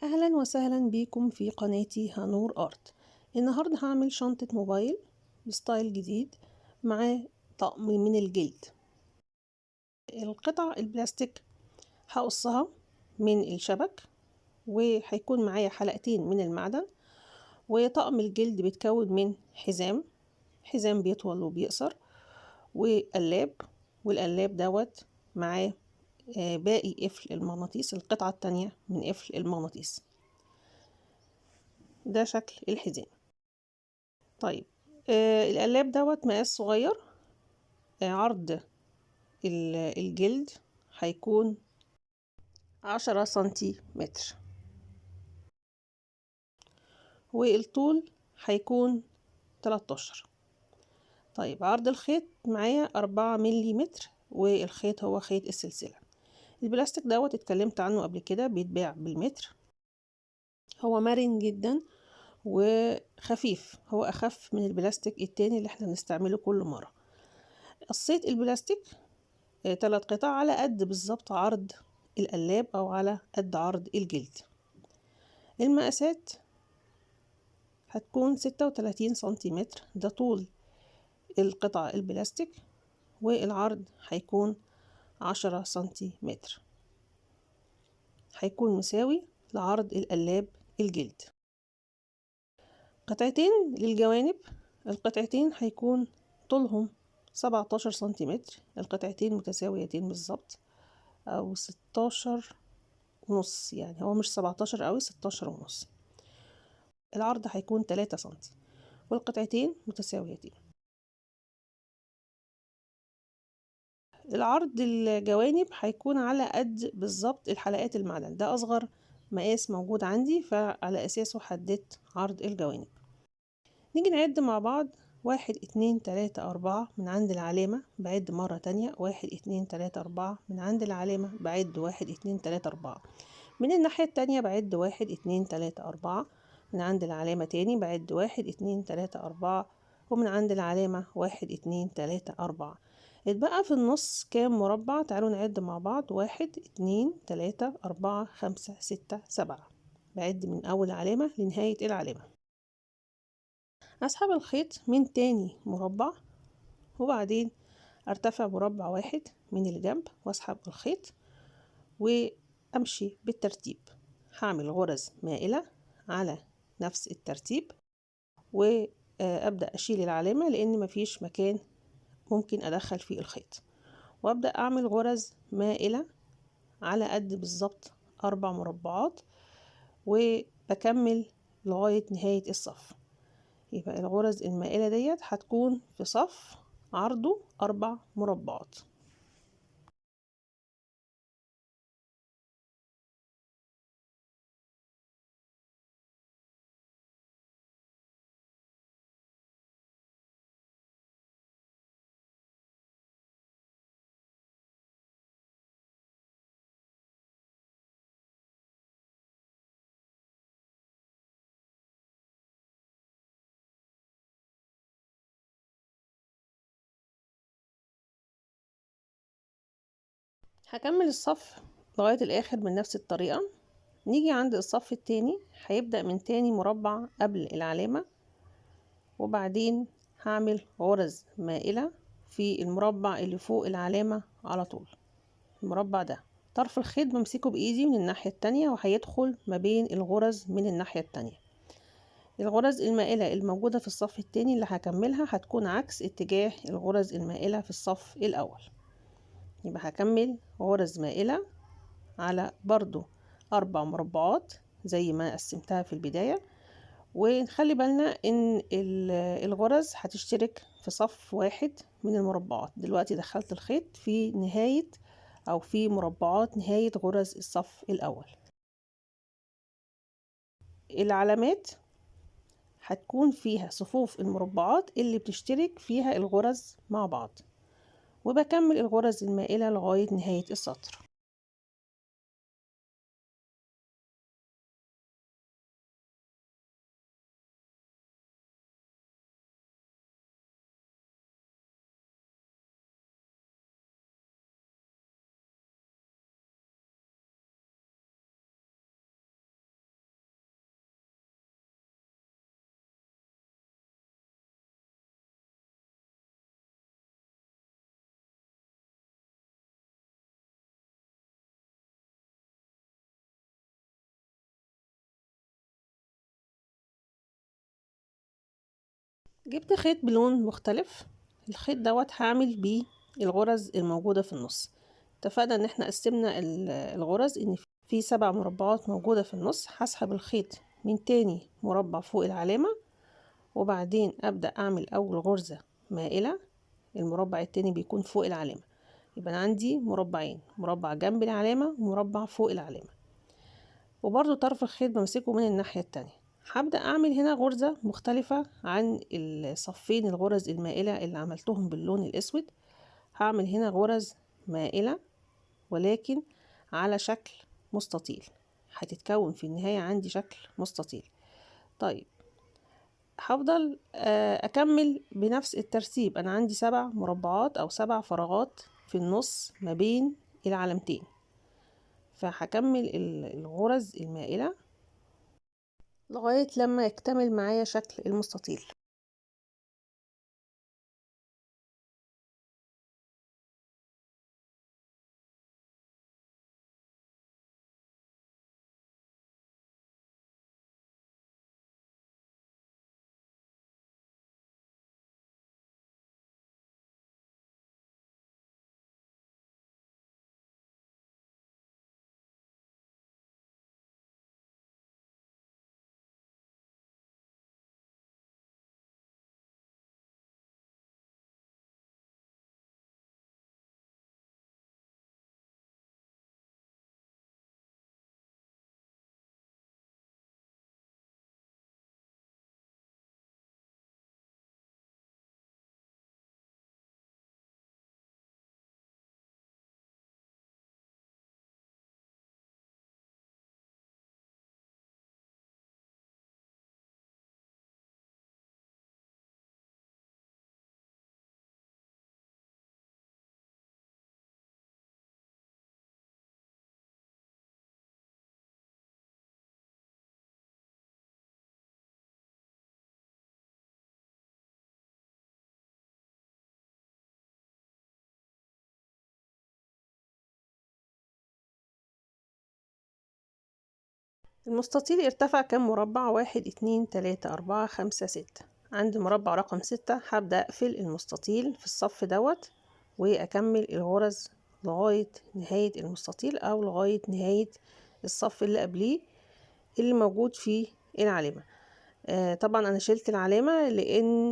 أهلا وسهلا بيكم في قناتي هانور آرت. النهاردة هعمل شنطة موبايل بستايل جديد معاه طقم من الجلد. القطع البلاستيك هقصها من الشبك، وهيكون معايا حلقتين من المعدن، وطقم الجلد بيتكون من حزام بيطول وبيقصر، وقلاب، والقلاب دوت معاه باقي قفل المغناطيس، القطعة التانية من قفل المغناطيس. ده شكل الحزام. طيب، القلاب دوت مقاس صغير. عرض الجلد هيكون 10 سنتيمتر، والطول هيكون 13. طيب، عرض الخيط معايا 4 مليمتر، والخيط هو خيط السلسلة. البلاستيك دوت اتكلمت عنه قبل كده، بيتباع بالمتر. هو مرن جدا وخفيف، هو أخف من البلاستيك التاني اللي احنا بنستعمله كل مرة. قصيت البلاستيك 3 قطع على قد بالظبط عرض القلاب أو على قد عرض الجلد. المقاسات هتكون 36 سنتيمتر، ده طول القطع البلاستيك، والعرض هيكون 10 سنتيمتر، هيكون مساوي لعرض القلاب الجلد. قطعتين للجوانب، القطعتين هيكون طولهم 17 سنتيمتر، القطعتين متساويتين بالظبط، أو 16 ونص، يعني هو مش 17 قوي، 16 ونص. العرض هيكون 3 سنتي، والقطعتين متساويتين. العرض الجوانب هيكون على قد بالظبط الحلقات المعدن، ده أصغر مقاس موجود عندي، فعلى أساسه حددت عرض الجوانب. نيجي نعد مع بعض: 1 2 3 4 من عند العلامة بعد مرة تانية، 1 2 3 4 من عند العلامة بعد 1 2 3 4، من الناحية التانية بعد 1 2 3 4، من عند العلامة تاني بعد 1 2 3 4، ومن عند العلامة 1 2 3 4. اتبقى في النص كام مربع؟ تعالوا نعد مع بعض: 1 2 3 4 5 6 7. بعد من أول علامة لنهاية العلامة. أسحب الخيط من تاني مربع، وبعدين أرتفع مربع واحد من الجنب وأسحب الخيط وأمشي بالترتيب. هعمل غرز مائلة على نفس الترتيب، وأبدأ أشيل العلامة لأن مفيش مكان ممكن أدخل فيه الخيط، وأبدأ أعمل غرز مائلة على قد بالظبط 4 مربعات، وبكمل لغاية نهاية الصف. يبقى الغرز المائلة ديت هتكون في صف عرضه 4 مربعات. هكمل الصف لغاية الآخر من نفس الطريقة. نيجي عند الصف التاني، هيبدأ من تاني مربع قبل العلامة، وبعدين هعمل غرز مائلة في المربع اللي فوق العلامة على طول. المربع ده طرف الخيط بمسكه بإيدي من الناحية التانية، وهيدخل ما بين الغرز من الناحية التانية. الغرز المائلة الموجودة في الصف التاني اللي هكملها هتكون عكس اتجاه الغرز المائلة في الصف الأول. يبقى هكمل غرز مائلة على برضو 4 مربعات زي ما قسمتها في البداية، ونخلي بالنا ان الغرز هتشترك في صف واحد من المربعات. دلوقتي دخلت الخيط في نهاية او في مربعات نهاية غرز الصف الاول. العلامات هتكون فيها صفوف المربعات اللي بتشترك فيها الغرز مع بعض، وبكمل الغرز المائلة لغاية نهاية السطر. جبت خيط بلون مختلف. الخيط دوت هعمل بيه الغرز الموجودة في النص. اتفقنا ان احنا قسمنا الغرز ان في 7 مربعات موجودة في النص. هسحب الخيط من تاني مربع فوق العلامة، وبعدين ابدأ اعمل اول غرزة مائلة. المربع التاني بيكون فوق العلامة، يبقى أنا عندي مربعين، مربع جنب العلامة ومربع فوق العلامة. وبرضو طرف الخيط بمسكه من الناحية التانية. هبدأ أعمل هنا غرزة مختلفة عن الصفين الغرز المائلة اللي عملتهم باللون الأسود. هعمل هنا غرز مائلة ولكن على شكل مستطيل، هتتكون في النهاية عندي شكل مستطيل. طيب هفضل أكمل بنفس الترتيب. أنا عندي 7 مربعات أو 7 فراغات في النص ما بين العلامتين، فهكمل الغرز المائلة لغاية لما يكتمل معايا شكل المستطيل. المستطيل ارتفع كام مربع؟ 1 2 3 4 5 6. عند مربع رقم 6 هبدأ أقفل المستطيل في الصف دوت وأكمل الغرز لغاية نهاية المستطيل أو لغاية نهاية الصف اللي قبليه اللي موجود فيه العلامة. طبعا أنا شلت العلامة لأن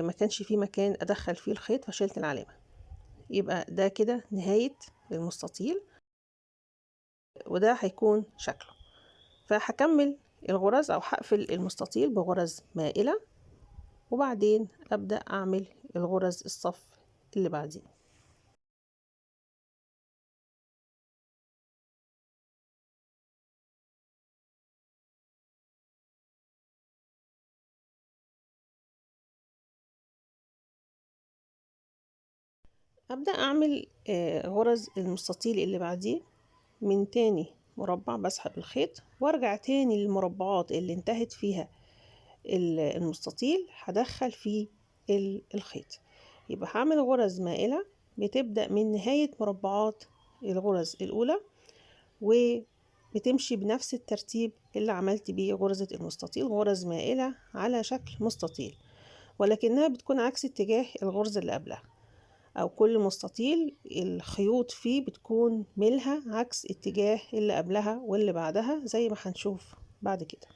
ما كانش فيه مكان أدخل فيه الخيط فشلت العلامة. يبقى ده كده نهاية المستطيل وده هيكون شكله. فهكمل الغرز او هقفل المستطيل بغرز مائلة، وبعدين ابدأ اعمل الغرز الصف اللي بعديه. ابدأ اعمل غرز المستطيل اللي بعديه من تاني مربع. بسحب الخيط وارجع تاني للمربعات اللي انتهت فيها المستطيل هدخل فيه الخيط. يبقى هعمل غرز مائلة بتبدأ من نهاية مربعات الغرز الأولى وبتمشي بنفس الترتيب اللي عملت بيه غرزة المستطيل، غرز مائلة على شكل مستطيل، ولكنها بتكون عكس اتجاه الغرزة اللي قبلها. أو كل مستطيل الخيوط فيه بتكون ميلها عكس اتجاه اللي قبلها واللي بعدها زي ما هنشوف بعد كده.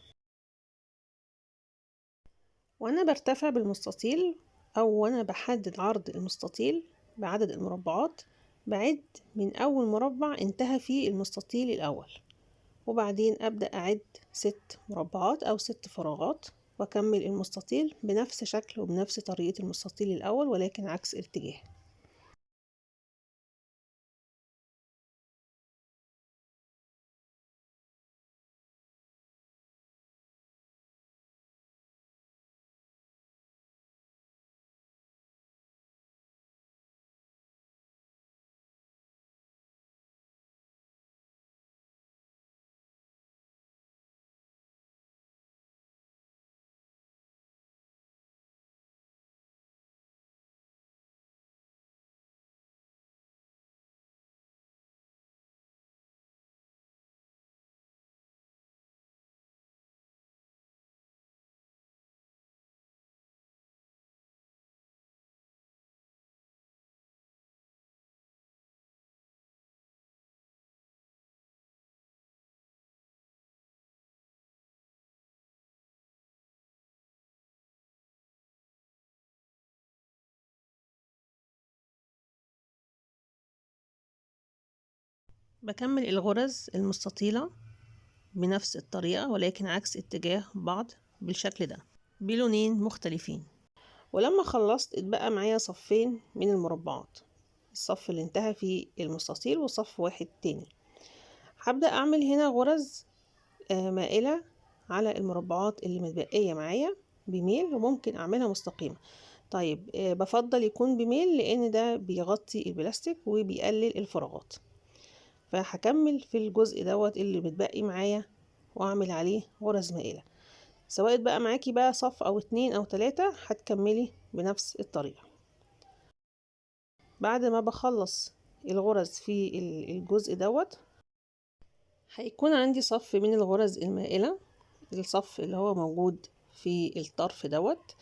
وأنا برتفع بالمستطيل أو وأنا بحدد عرض المستطيل بعدد المربعات، بعد من أول مربع انتهى فيه المستطيل الأول، وبعدين أبدأ أعد 6 مربعات أو 6 فراغات وأكمل المستطيل بنفس شكل وبنفس طريقة المستطيل الأول ولكن عكس الاتجاه. بكمل الغرز المستطيلة بنفس الطريقة ولكن عكس اتجاه بعض بالشكل ده بلونين مختلفين. ولما خلصت اتبقى معايا صفين من المربعات، الصف اللي انتهى فيه المستطيل وصف واحد تاني. هبدأ اعمل هنا غرز مائلة على المربعات اللي متبقية معايا بميل، وممكن اعملها مستقيمة. طيب بفضل يكون بميل لان ده بيغطي البلاستيك وبيقلل الفراغات. فهكمل في الجزء دوت اللي متبقي معايا واعمل عليه غرز مائلة. سواء بقى معاكي بقى صف او اتنين او تلاتة هتكملي بنفس الطريقة. بعد ما بخلص الغرز في الجزء دوت هيكون عندي صف من الغرز المائلة، الصف اللي هو موجود في الطرف دوت.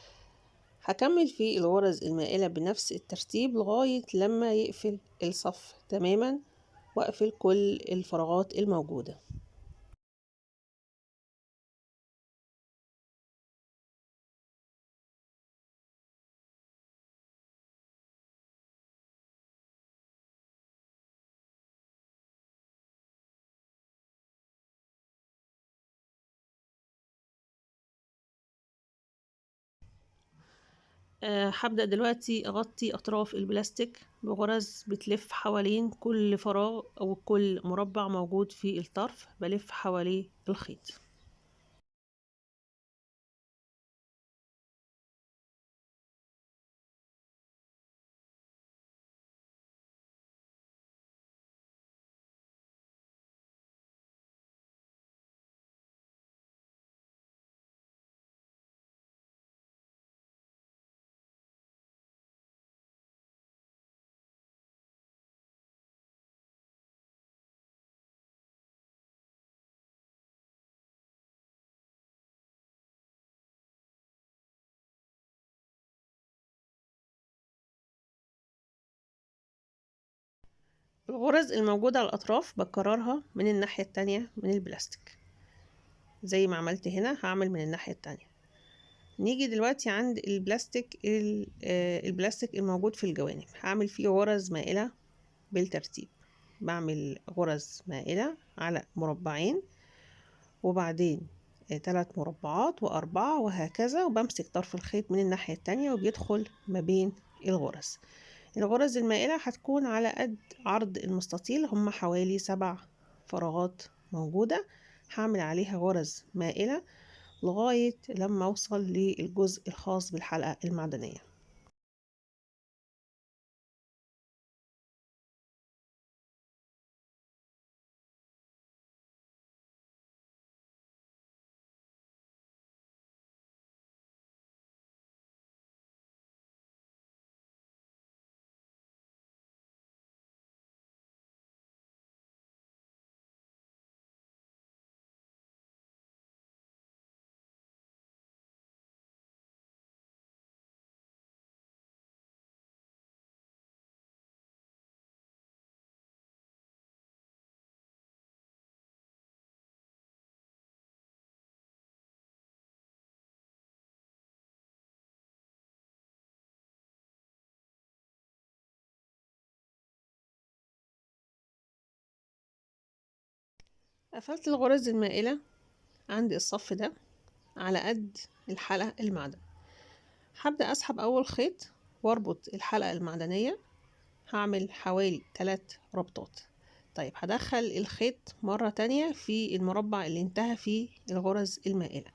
هكمل في الغرز المائلة بنفس الترتيب لغاية لما يقفل الصف تماما واقفل كل الفراغات الموجودة. هبدأ دلوقتي أغطي أطراف البلاستيك بغرز بتلف حوالين كل فراغ أو كل مربع موجود في الطرف، بلف حواليه الخيط. الغرز الموجودة على الأطراف بكررها من الناحية التانية من البلاستيك زي ما عملت هنا، هعمل من الناحية التانية. نيجي دلوقتي عند البلاستيك الموجود في الجوانب، هعمل فيه غرز مائلة بالترتيب. بعمل غرز مائلة على مربعين وبعدين 3 مربعات وأربعة وهكذا، وبمسك طرف الخيط من الناحية التانية وبيدخل ما بين الغرز. الغرز المائلة هتكون على قد عرض المستطيل، هم حوالي 7 فراغات موجودة. هعمل عليها غرز مائلة لغاية لما اوصل للجزء الخاص بالحلقة المعدنية. قفلت الغرز المائلة عند الصف ده على قد الحلقة المعدن. هبدأ أسحب أول خيط واربط الحلقة المعدنية، هعمل حوالي 3 ربطات. طيب هدخل الخيط مرة تانية في المربع اللي انتهى فيه الغرز المائلة،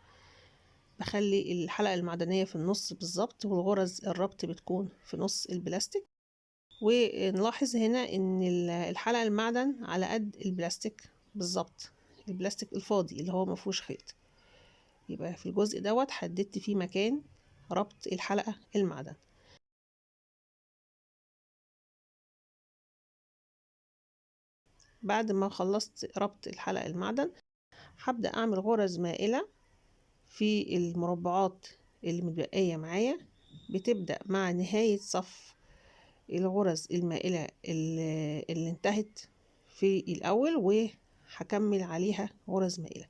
بخلي الحلقة المعدنية في النص بالظبط، والغرز الربط بتكون في نص البلاستيك. ونلاحظ هنا ان الحلقة المعدن على قد البلاستيك بالظبط، البلاستيك الفاضي اللي هو مفهوش خيط. يبقى في الجزء دوت حددت فيه مكان ربط الحلقة المعدن. بعد ما خلصت ربط الحلقة المعدن هبدأ أعمل غرز مائلة في المربعات اللي متبقية معايا، بتبدأ مع نهاية صف الغرز المائلة اللي انتهت في الأول، وهكمل عليها غرز مائلة.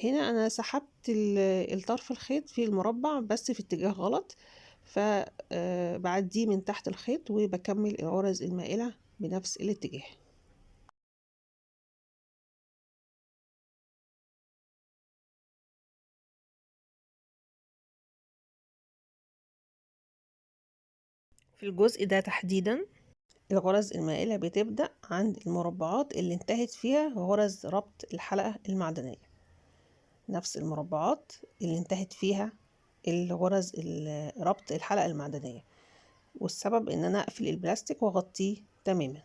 هنا أنا سحبت الطرف الخيط في المربع بس في اتجاه غلط، فبعديه من تحت الخيط وبكمل الغرز المائلة بنفس الاتجاه. في الجزء ده تحديدا الغرز المائلة بتبدأ عند المربعات اللي انتهت فيها غرز ربط الحلقة المعدنية، نفس المربعات اللي انتهت فيها الغرز ربط الحلقة المعدنية، والسبب ان انا اقفل البلاستيك واغطيه تماما.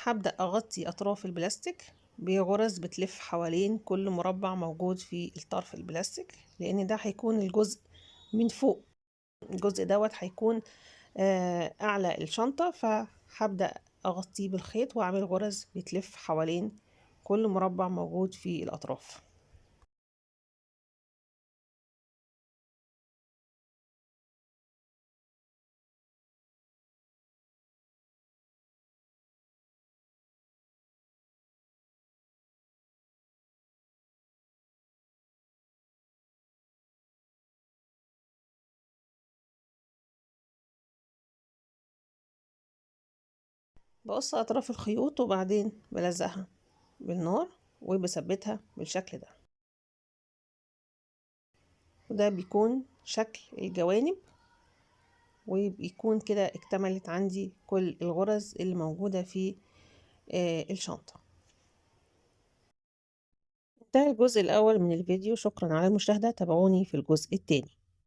هبدأ أغطي أطراف البلاستيك بغرز بتلف حوالين كل مربع موجود في الطرف البلاستيك، لأن ده هيكون الجزء من فوق، الجزء دوت هيكون أعلى الشنطة، فهبدأ أغطيه بالخيط وأعمل غرز بتلف حوالين كل مربع موجود في الأطراف. بقص أطراف الخيوط وبعدين بلزقها بالنار وبثبتها بالشكل ده، وده بيكون شكل الجوانب، وبيكون كده اكتملت عندي كل الغرز اللي موجودة في الشنطة. انتهى الجزء الأول من الفيديو، شكرا على المشاهدة، تابعوني في الجزء الثاني.